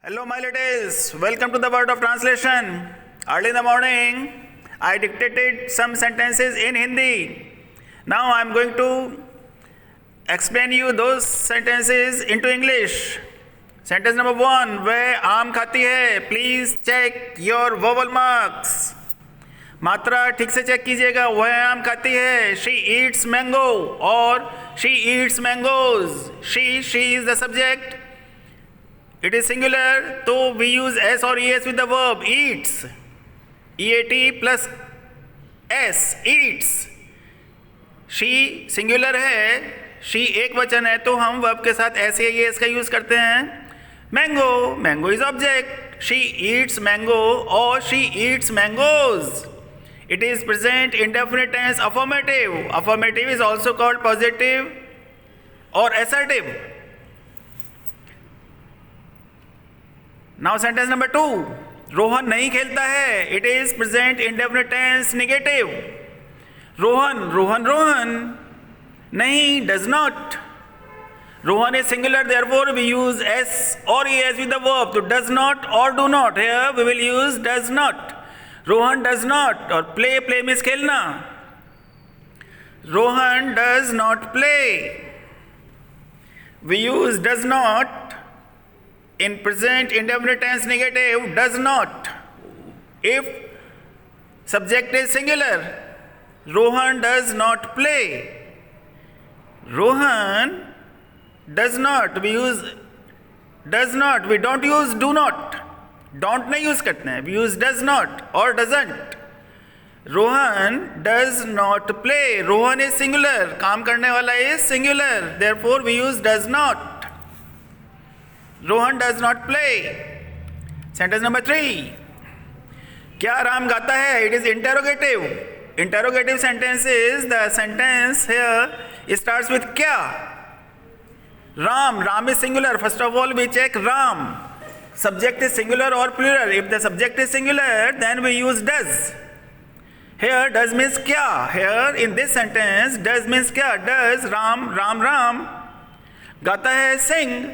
Hello, my littles. Welcome to the Word of Translation. Early in the morning, I dictated some sentences in Hindi. Now I am going to explain you those sentences into English. Sentence number 1. वह आम खाती है. Please check your vowel marks. मात्रा ठीक से check कीजिएगा. वह आम खाती है. She eats mango or she eats mangoes. She is the subject. It is singular, so we use s or es with the verb eats. EAT plus s, eats. She singular है, she एक वचन है, तो हम verb के साथ s या es का यूज करते हैं. Mango is object. She eats mango or she eats mangoes. It is present indefinite tense affirmative. Affirmative is also called positive or assertive. Now sentence number 2. Rohan नहीं खेलता है. It is present indefinite tense negative. Rohan नहीं, does not. Rohan is singular, therefore we use s or es with the verb. So does not or do not. Here we will use does not. Rohan does not. और play means खेलना. Rohan does not play. We use does not in present indefinite tense negative, does not. If subject is singular, Rohan does not play. Rohan does not. We use does not. We don't use do not. Don't नहीं use करते हैं. We use does not or doesn't. Rohan does not play. Rohan is singular. काम करने वाला is singular. Therefore we use does not. Rohan does not play. Sentence number 3. क्या राम गाता है. It is interrogative. Interrogative sentence is the sentence here starts with क्या. Ram is singular. First of all we check Ram. Subject is singular और plural. If the subject is singular then we use does. Here does means क्या. Here in this sentence does means क्या. Does Ram गाता है. सिंग.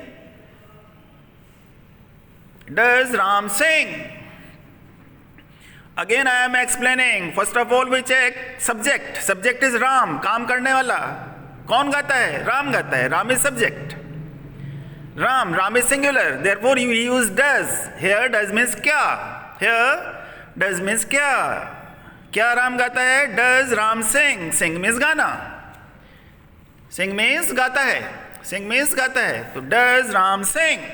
Does Ram sing? Again I am explaining. First of all we check subject. Subject is Ram. काम करने वाला. कौन गाता है. राम गाता है. Ram is subject. Ram is singular. Therefore you use does. Here does means क्या. Here does means क्या राम गाता है. Does Ram sing? Sing means गाना. Sing means गाता है. Sing means गाता है. तो does Ram sing?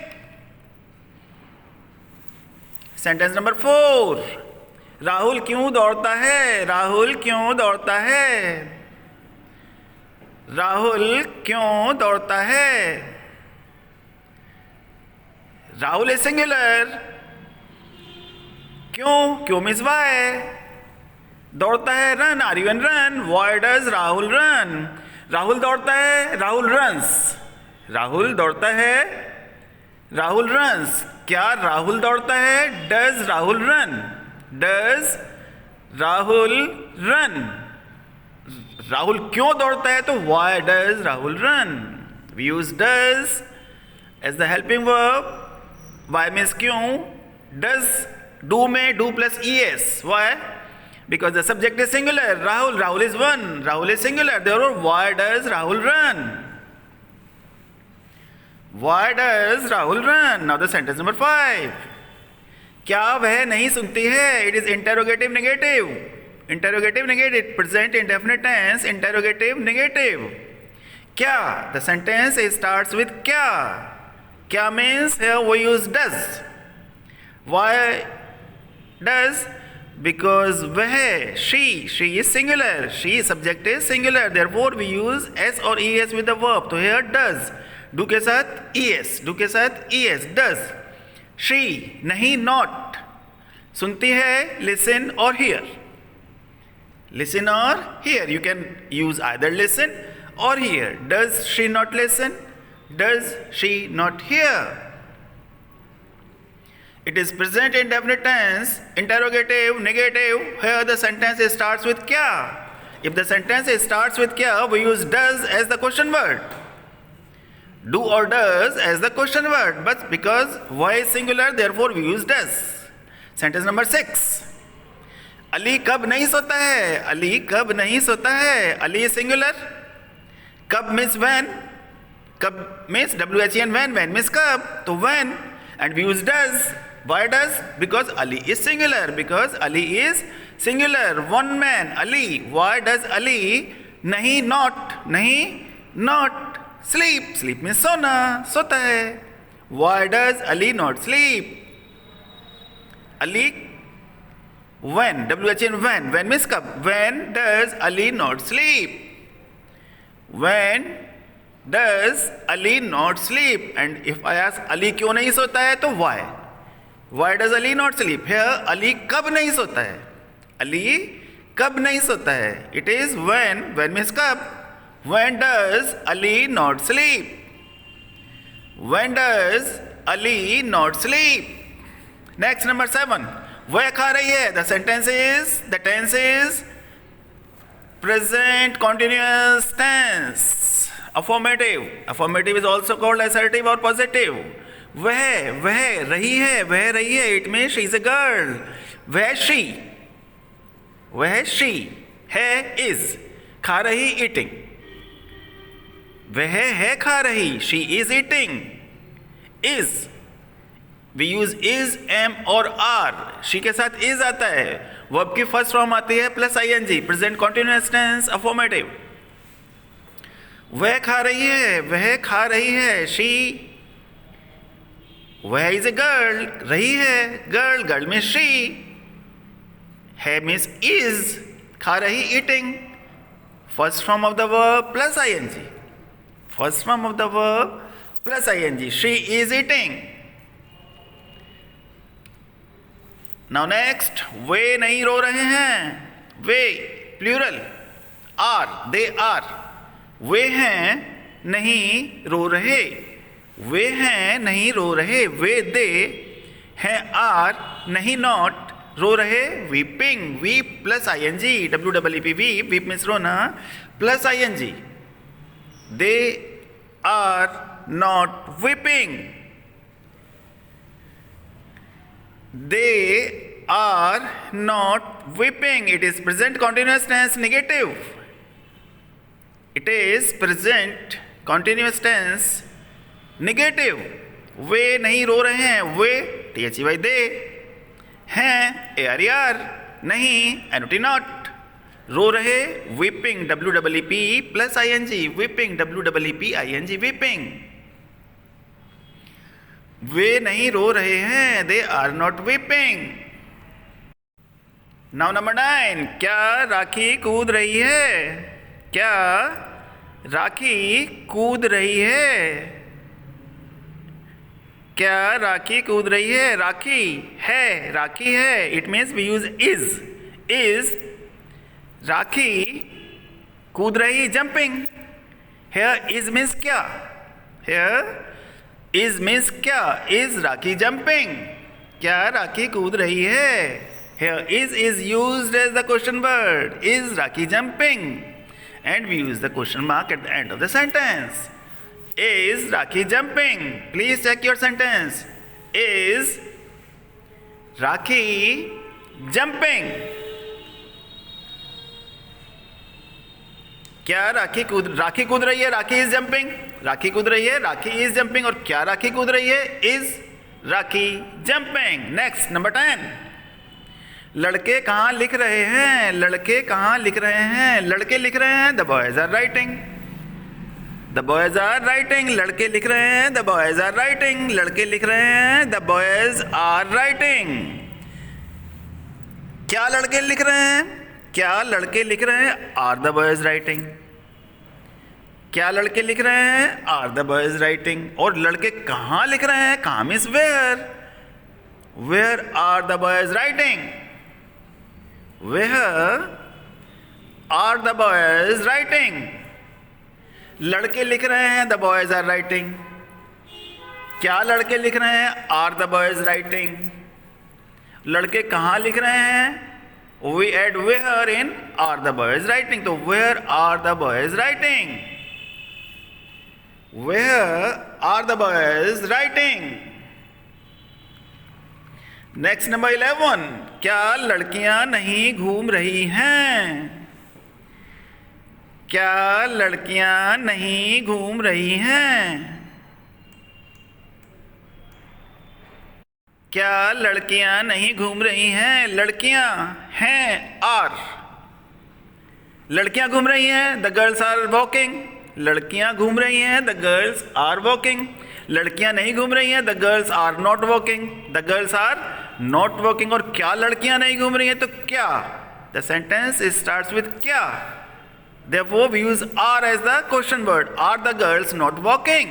Sentence number 4. Rahul क्यों दौड़ता है. राहुल क्यों दौड़ता है. राहुल क्यों दौड़ता है. Rahul is singular. क्यों मीन्स वाई. दौड़ता है. Run R U N run. Why does Rahul run. Rahul दौड़ता है. राहुल रन्स. राहुल दौड़ता है. राहुल रन्स. क्या राहुल दौड़ता है. Does Rahul run. Does Rahul run. Rahul क्यों दौड़ता है तो why does Rahul run. We use does as the helping verb. Why means क्यों. डज डू में do plus es. Why because the subject is singular. Rahul is one. Rahul is singular. Therefore Y does Rahul run. Why does Rahul run? Now the sentence number 5. क्या वह नहीं सुनती है. It is interrogative negative. Interrogative negative. Present indefinite tense. Interrogative negative. क्या. The sentence starts with क्या. क्या means here we use does. Why does? Because वह she is singular. She subject is singular. Therefore we use s or es with the verb. तो here does. Do के साथ es. Does. She नहीं. Not. सुनती है. Listen और hear. Listen और hear. You can use either listen और hear. Does she not listen. Does she not hear. It is present indefinite tense. Interrogative negative. Here the sentence starts with क्या. If the sentence starts with क्या we use does as the question word. do or does as the question word, but because why is singular, therefore we use does. Sentence number 6. Ali कब नहीं सोता है? अली कब नहीं सोता है? Ali is singular. कब means when. कब means WHEN when. When means कब. तो when, and we use does. Why does? Because Ali is singular. Because Ali is singular. One man, Ali. Why does Ali नहीं not, नहीं not sleep? Sleep means सोना, सोता है. Why does Ali not sleep? Ali when, WHN when. When means कब. When does Ali not sleep? When does Ali not sleep? And if I ask Ali क्यों नहीं सोता है, तो why? Why does Ali not sleep? Here Ali कब नहीं सोता है? Ali कब नहीं सोता है? It is when. When means कब. When does Ali not sleep? When does Ali not sleep? Next, number 7. वह खा रही है. The tense is present continuous tense. Affirmative. Affirmative is also called assertive or positive. वह रही है. It means she is a girl. वह she है is. खा रही eating. वह है खा रही. She is eating. Is. We use is, am और are. she के साथ is आता है. verb की फर्स्ट फॉर्म आती है plus ing. Present continuous tense affirmative. वह खा रही है. she. वह इज ए गर्ल. रही है गर्ल में she. है मीन्स is. खा रही eating. First form of the verb plus ing. First form of the verb plus ing. she is eating. Now next. वे नहीं रो रहे हैं. वे प्लूरल. आर. They are. वे हैं नहीं रो रहे. वे हैं नहीं रो रहे. वे दे हैं आर नहीं नॉट रो रहे. Weeping. Weep plus ing. WEEP. Weep means रोना plus ing. They are not weeping. They are not weeping. It is present continuous tense negative. It is present continuous tense negative. वे नहीं रो रहे हैं. वे THEY दे हैं ARER नहीं NOT not. रो रहे weeping WEEP plus ing. weeping WEEP ing weeping. वे नहीं रो रहे हैं. They are not weeping. Now number 9. क्या राखी कूद रही है? क्या राखी कूद रही है? क्या राखी कूद रही है? राखी है. It means we use is. Rakhi कूद रही जंपिंग. हेयर इज मीन्स क्या. हेयर is means क्या. is Rakhi jumping. क्या राखी कूद रही है? here is used as the question word. is Rakhi jumping, and we use the question mark at the end of the sentence. is Rakhi jumping. Please check your sentence. is Rakhi jumping. क्या राखी कूद रही है? राखी is jumping. राखी कूद रही है. राखी is jumping. और क्या राखी कूद रही है? Is rakhi jumping. Next number 10. लड़के कहाँ लिख रहे हैं? लड़के कहाँ लिख रहे हैं? लड़के लिख रहे हैं. The boys are writing. The boys are writing. लड़के लिख रहे हैं. The boys are writing. लड़के लिख रहे हैं. The boys are writing. क्या लड़के लिख रहे हैं? क्या लड़के लिख रहे हैं? Are the boys writing. क्या लड़के लिख रहे हैं? Are the boys writing. और लड़के कहाँ लिख रहे हैं? कहाँ means where. Where are the boys writing. Where are the boys writing. लड़के लिख रहे हैं. The boys are writing. क्या लड़के लिख रहे हैं? Are the boys writing. लड़के कहाँ लिख रहे हैं? We add where in are the boys writing. तो where are the boys writing? Where are the boys writing? Next number 11, क्या लड़कियां नहीं घूम रही हैं? क्या लड़कियां नहीं घूम रही हैं? क्या लड़कियां नहीं घूम रही हैं? लड़कियां हैं आर, लड़कियां घूम रही हैं, द गर्ल्स आर वॉकिंग। लड़कियां घूम रही हैं, द गर्ल्स आर वॉकिंग। लड़कियां नहीं घूम रही हैं, the girls are not walking. The girls are not walking. और क्या लड़कियां नहीं घूम रही हैं? तो क्या, द सेंटेंस स्टार्ट्स विथ क्या, therefore we use are as the question word. Are the girls not walking?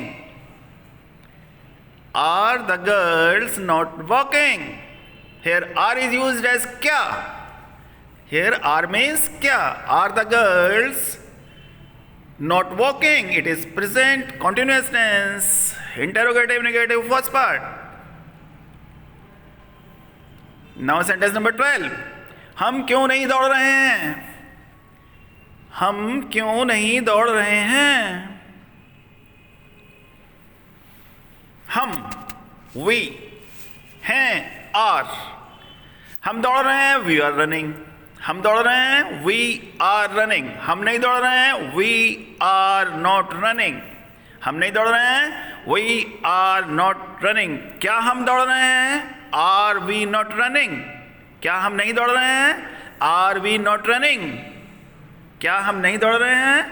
Are the girls not walking? Here are is used as kya. Here are means kya. Are the girls not walking? It is present continuous tense, interrogative negative first part. Now sentence number 12. हम क्यों नहीं दौड़ रहे हैं? हम क्यों नहीं दौड़ रहे हैं? हम, वी, हैं, आर। हम दौड़ रहे हैं, वी आर रनिंग। हम दौड़ रहे हैं, वी आर रनिंग। हम नहीं दौड़ रहे हैं, वी आर नॉट रनिंग। हम नहीं दौड़ रहे हैं, वी आर नॉट रनिंग। क्या हम दौड़ रहे हैं? Are we not running? क्या हम नहीं दौड़ रहे हैं? Are we not running? क्या हम नहीं दौड़ रहे हैं?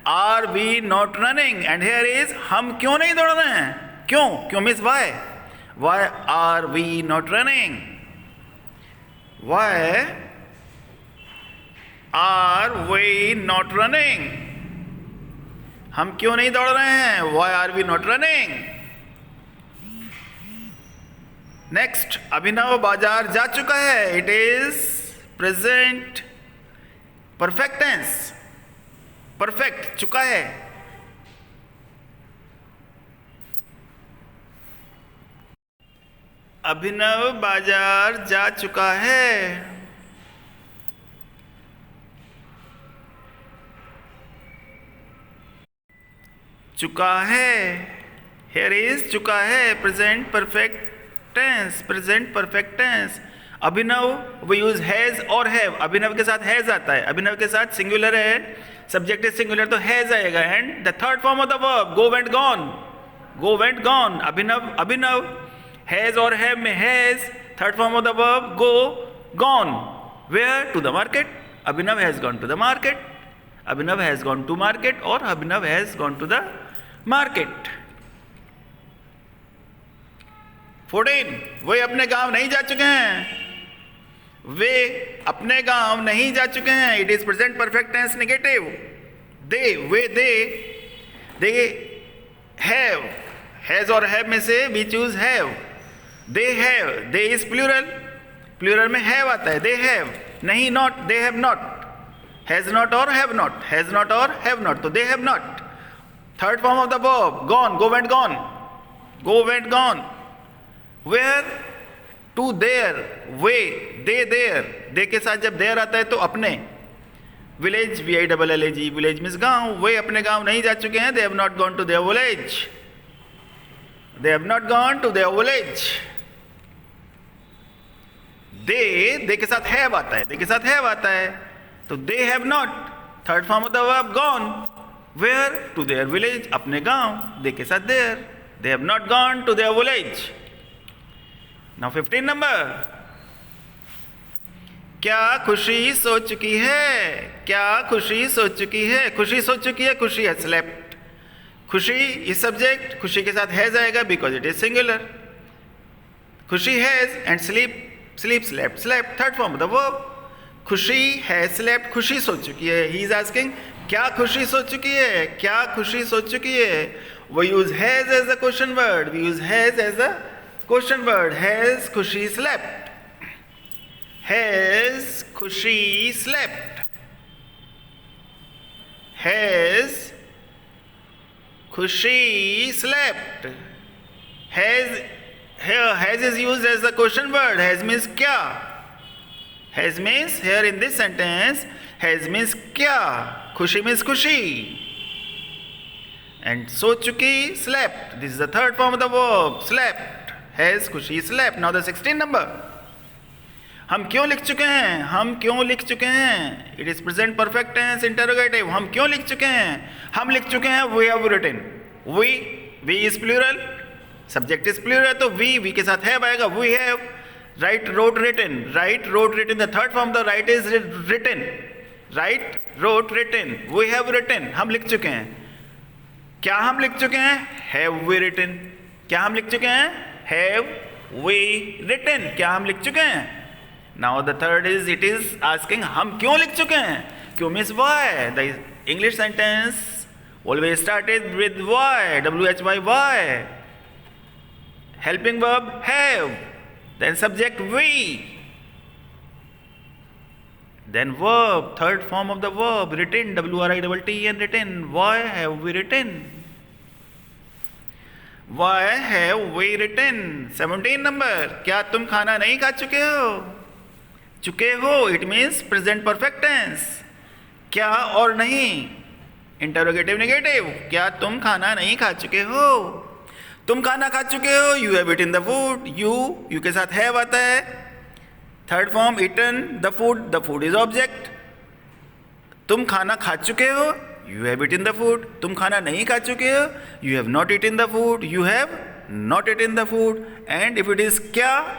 Are we not running? And here is हम क्यों नहीं दौड़ रहे हैं? क्यों? क्यों means why? Why are we not running? Why are we not running? हम क्यों नहीं दौड़ रहे हैं? Why are we not running? Next, Abhinav बाजार जा चुका है। It is present perfect tense, perfect, चुका है। अभिनव बाजार जा चुका है। चुका है, here is चुका है, present perfect tense, present perfect tense. Abhinav we use has और have। अभिनव के साथ has आता है, अभिनव के साथ सिंगुलर है, सब्जेक्ट इज सिंगुलर तो has आएगा। And the third form of the verb go went gone, go went gone। Abhinav, Abhinav, has और have में has, third form of the verb go gone, where? to the market। Abhinav has gone to the market, Abhinav has gone to market और अभिनव has gone to the market। 14, वे अपने गांव नहीं जा चुके हैं। वे अपने गांव नहीं जा चुके हैं। It is present perfect tense negative. They, वे, दे हैव, हैज और हैव में से we choose have. They have, they is plural, plural में हैव आता है। दे हैव, नहीं not, they have not. Has not और हैव नॉट, हैज नॉट और हैव नॉट, तो they have not. Third form of the verb gone, go went gone, go went gone. Where? To their, वे, दे there, दे के साथ जब there आता है तो अपने। विलेज, VILLAG, विलेज मीन्स गांव। वे अपने गांव नहीं जा चुके हैं। They have not gone to their village, they have not gone to their village. They के साथ हैव आता है, दे के साथ हैव आता है तो they have not. Third form of the verb gone, where? To their village, अपने गांव, दे के साथ their, they have not gone to their village. Now 15 number, क्या खुशी सो चुकी है? क्या खुशी सो चुकी है? खुशी सो चुकी है, खुशी हैज स्लेप्ट। खुशी इज सब्जेक्ट, खुशी के साथ हैज आएगा बिकॉज इट इज सिंगुलर। खुशी has and sleep, sleep, slept, slept, third form of the verb. खुशी हैज स्लेप्ट, खुशी सो चुकी है। ही इज आस्किंग क्या खुशी सो चुकी है? क्या खुशी सो चुकी है? We use has as the question word, we use has as the question word. Has Khushi slept, has Khushi slept, has Khushi slept. Has is used as the question word. Has means क्या? Has means here in this sentence, has means क्या? खुशी means खुशी, And so Chuki slept. This is the third form of the verb. Slept. Has Khushi slept. Now the 16th number. हम क्यों लिख चुके हैं? हम क्यों लिख चुके हैं? It is present perfect tense interrogative. हम क्यों लिख चुके हैं? हम लिख चुके हैं we have written. We is plural. Subject is plural तो we के साथ have आएगा. We have. Write, wrote, written. Write, wrote, written. The third form of the write is written. Write, wrote, written. We have written. हम लिख चुके हैं. क्या हम लिख चुके हैं? Have we written? क्या हम लिख चुके हैं? Have we written? क्या हम लिख चुके हैं? Now the third is it is asking हम क्यों लिख चुके हैं? क्यों means why? The English sentence always started with why. WHY why. Helping verb have. Then subject we. Then verb, third form of the verb, written, WRITT and written. Why have we written? Why have we written? 17 number. क्या तुम खाना नहीं खा चुके हो? चुके हो, it means present perfect tense. क्या और नहीं? Interrogative negative. क्या तुम खाना नहीं खा चुके हो? तुम खाना खा चुके हो. You have eaten the food. You के साथ have आता है. Third form eaten the food is object. तुम खाना खा चुके हो. You have eaten the food. तुम खाना नहीं खा चुके हो. You have not eaten the food. You have not eaten the food. And if it is क्या,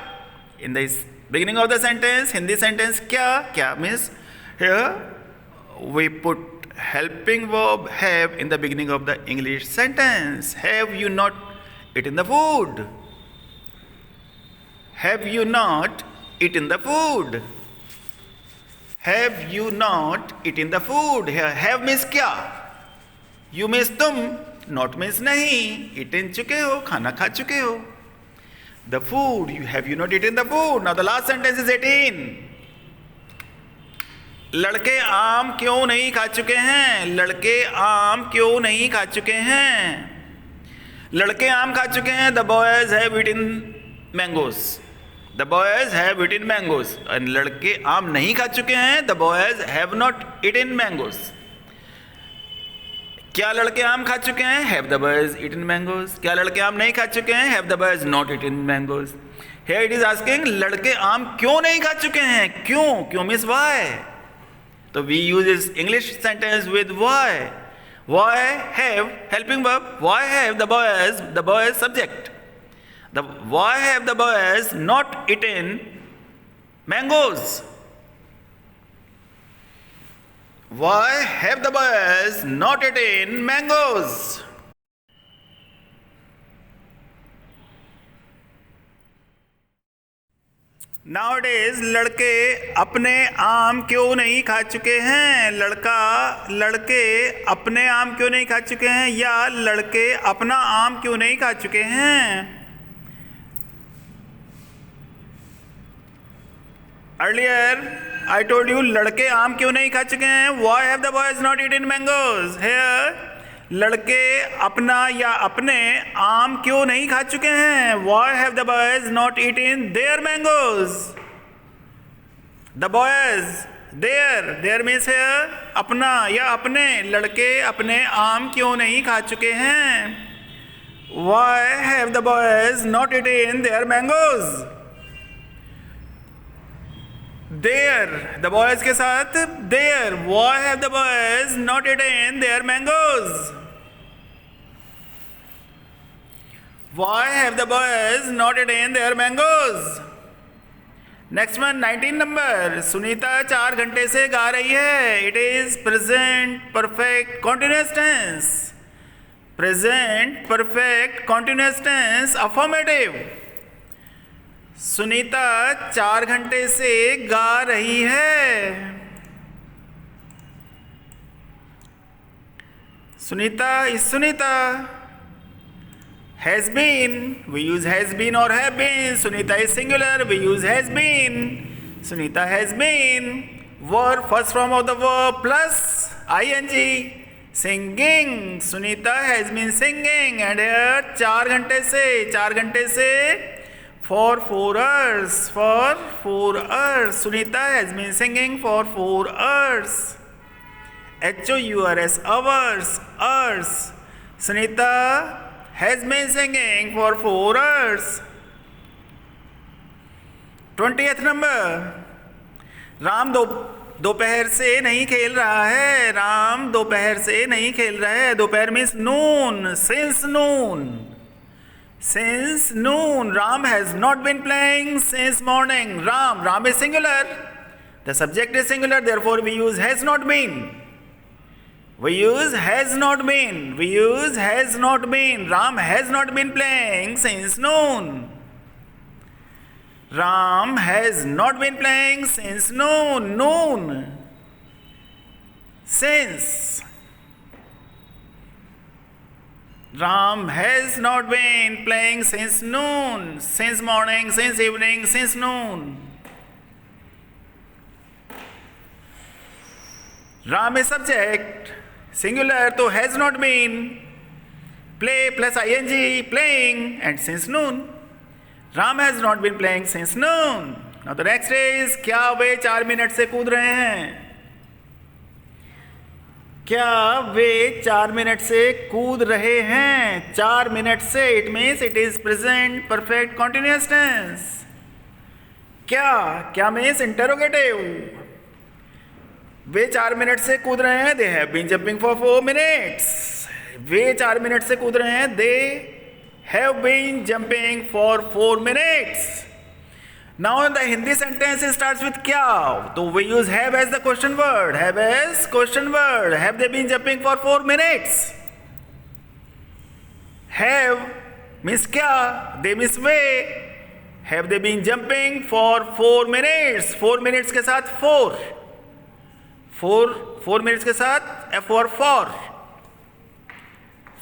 in the beginning of the sentence, Hindi sentence क्या means here we put helping verb have in the beginning of the English sentence. Have you not eaten the food? Have you not eaten the food? Have you not eaten the food? Here have means क्या, you means तुम, not means नहीं. eaten चुके हो, खाना खा चुके हो. The food, have you not eaten the food? Now the last sentence is 18. लड़के आम क्यों नहीं खा चुके हैं? लड़के आम क्यों नहीं खा चुके हैं? लड़के आम खा चुके हैं. The boys have eaten mangoes. The boys have eaten mangoes. And लड़के आम नहीं खा चुके हैं. The boys have not eaten mangoes. क्या लड़के आम खा चुके हैं? Have the boys eaten mangoes? क्या लड़के आम नहीं खा चुके हैं? Have the boys not eaten mangoes? Here it is asking लड़के आम क्यों नहीं खा चुके हैं? क्यों means why. So we use this English sentence with why. Why have helping verb. Why have the boys subject. Why have the boys not eaten mangoes? Why have the boys not eaten mangoes? Nowadays लड़के अपने आम क्यों नहीं खा चुके हैं? लड़के अपने आम क्यों नहीं खा चुके हैं या लड़के अपना आम क्यों नहीं खा चुके हैं? Earlier I told you लड़के आम क्यों नहीं खा चुके हैं? Why have the boys not eaten mangoes? Here लड़के अपना या अपने आम क्यों नहीं खा चुके हैं? Why have the boys not eaten their mangoes? The boys, their means here अपना या अपने. लड़के अपने आम क्यों नहीं खा चुके हैं? Why have the boys not eaten their mangoes? There, the boys के साथ there. Why have the boys not eaten their mangoes? Why have the boys not eaten their mangoes? Next one, 19 number. Sunita 4 घंटे से गा रही है. It is present perfect continuous tense. Present perfect continuous tense affirmative. Sunita 4 घंटे से गा रही है. Sunita is Sunita. Has been, we use has been or have been. Sunita is singular, we use has been. Sunita has been. Verb, first form of the verb plus ing. Singing. Sunita has been singing. And here 4 घंटे से for 4 hours. For 4 hours. Sunita has been singing for 4 hours. HOURS, hours. Sunita has been singing for 4 hours. 20th number. Ram दोपहर से नहीं खेल रहा है. राम दोपहर से नहीं खेल रहा है. दोपहर means noon. Since noon. Since noon. Ram has not been playing since morning. Ram is singular. The subject is singular, therefore we use has not been. We use has not been. We use has not been. Ram has not been playing since noon. Ram has not been playing since noon. Noon. Since. Ram has not been playing since noon. Since morning, since evening, since noon. Ram is subject. Singular, तो has not been. Play plus ing, playing, and since noon. Ram has not been playing since noon. Now the next is, क्या वे 4 minute से कूद रहे हैं? क्या वे 4 minute से कूद रहे हैं? 4 मिनट से, it means it is present perfect continuous tense. क्या means interrogative. वे 4 मिनट से कूद रहे हैं. They have been jumping for 4 minutes. Way 4 minute से कूद रहे हैं. They have been jumping for 4 minutes. Now the Hindi sentence starts with क्या. So we use have as the question word. Have as question word. Have they been jumping for 4 minutes? Have means क्या. They means way. Have they been jumping for 4 minutes? 4 minutes के साथ 4. 4 minutes के साथ F for 4.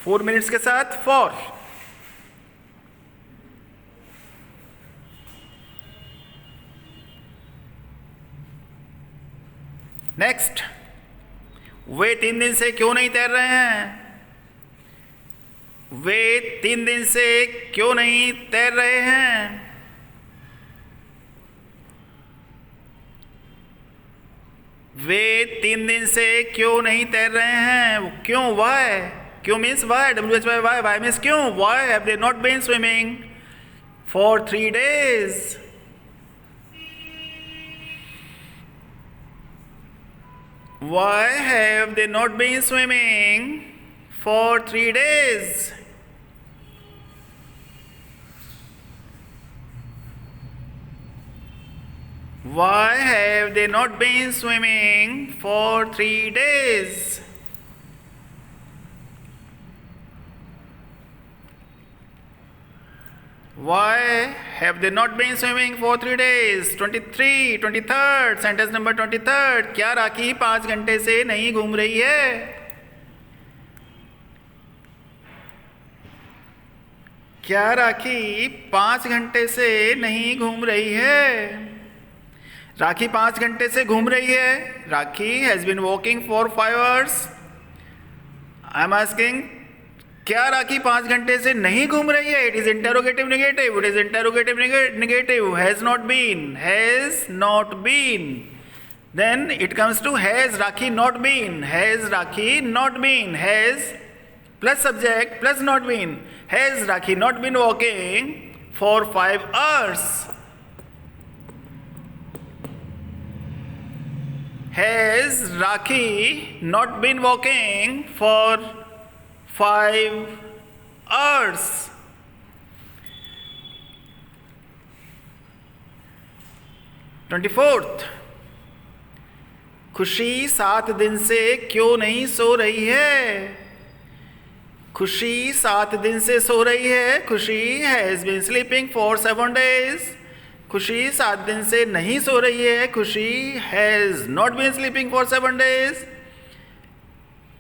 4 minutes के साथ 4. Next, वे 3 दिन से क्यों नहीं तैर रहे हैं? वे 3 दिन से क्यों नहीं तैर रहे हैं? वे 3 दिन से क्यों नहीं तैर रहे हैं? क्यों? वाई. क्यों means why. WHY. Why means क्यों. Why have they not been swimming for 3 days? Why have they not been swimming for 3 days? Why have they not been swimming for 3 days? Why have they not been swimming for 3 days? 23rd, sentence number 23rd. क्या राखी 5 घंटे से नहीं घूम रही है? क्या राखी 5 घंटे से नहीं घूम रही है? राखी 5 घंटे से घूम रही है. राखी has been walking for 5 hours. I am asking, क्या राखी 5 घंटे से नहीं घूम रही है? It is interrogative negative. It is interrogative negative. Has not been. Has not been. Then it comes to has Rakhi not been. Has Rakhi not been. Has plus subject plus not been. Has Rakhi not been walking for 5 hours. Has Rakhi not been walking for 5 hours. Twenty-fourth. खुशी 7 दिन से क्यों नहीं सो रही है? खुशी 7 दिन से सो रही है. खुशी has been sleeping for 7 days. खुशी 7 दिन से नहीं सो रही है. खुशी has not been sleeping for 7 days.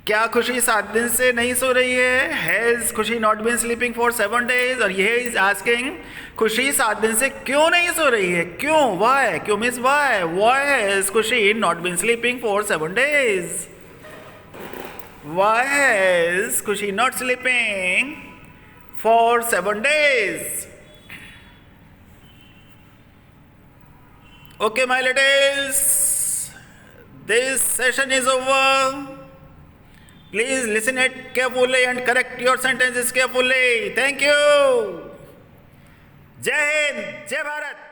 क्या खुशी 7 दिन से नहीं सो रही है? Has Khushi not been sleeping for 7 days. और ये इज आस्किंग खुशी 7 दिन से क्यों नहीं सो रही है? क्यों? वाई. क्यों means why. Why has Khushi not been sleeping for 7 days. Why has Khushi not sleeping for 7 days. Okay, my littles, this session is over. Please listen it carefully and correct your sentences carefully. Thank you. जय हिंद, जय भारत.